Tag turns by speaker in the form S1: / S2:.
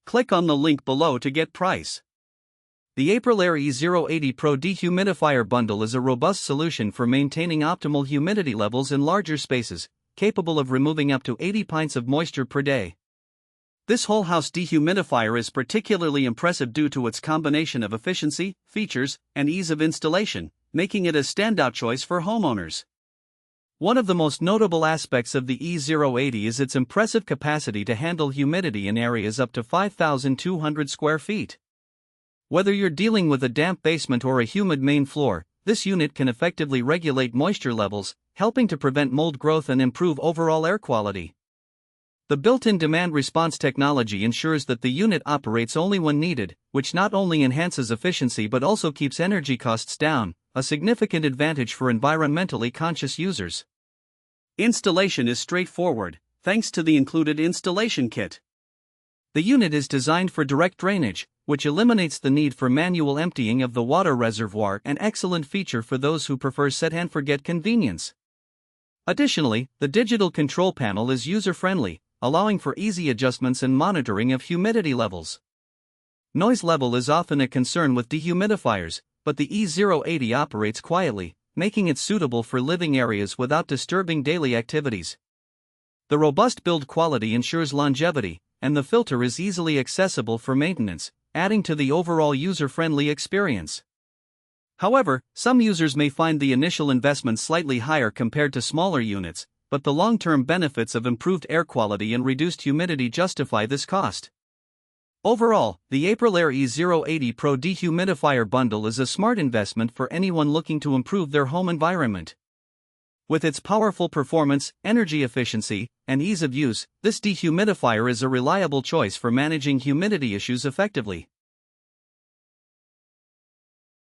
S1: Click on the link below to get price. The AprilAire E080 Pro Dehumidifier Bundle is a robust solution for maintaining optimal humidity levels in larger spaces, capable of removing up to 80 pints of moisture per day. This whole house dehumidifier is particularly impressive due to its combination of efficiency, features, and ease of installation, making it a standout choice for homeowners. One of the most notable aspects of the E080 is its impressive capacity to handle humidity in areas up to 5,200 square feet. Whether you're dealing with a damp basement or a humid main floor, this unit can effectively regulate moisture levels, helping to prevent mold growth and improve overall air quality. The built-in demand response technology ensures that the unit operates only when needed, which not only enhances efficiency but also keeps energy costs down, a significant advantage for environmentally conscious users. Installation is straightforward, thanks to the included installation kit. The unit is designed for direct drainage, which eliminates the need for manual emptying of the water reservoir, an excellent feature for those who prefer set-and-forget convenience. Additionally, the digital control panel is user-friendly, allowing for easy adjustments and monitoring of humidity levels. Noise level is often a concern with dehumidifiers, but the E080 operates quietly, making it suitable for living areas without disturbing daily activities. The robust build quality ensures longevity, and the filter is easily accessible for maintenance, adding to the overall user-friendly experience. However, some users may find the initial investment slightly higher compared to smaller units, but the long-term benefits of improved air quality and reduced humidity justify this cost. Overall, the AprilAire E080 Pro Dehumidifier Bundle is a smart investment for anyone looking to improve their home environment. With its powerful performance, energy efficiency, and ease of use, this dehumidifier is a reliable choice for managing humidity issues effectively.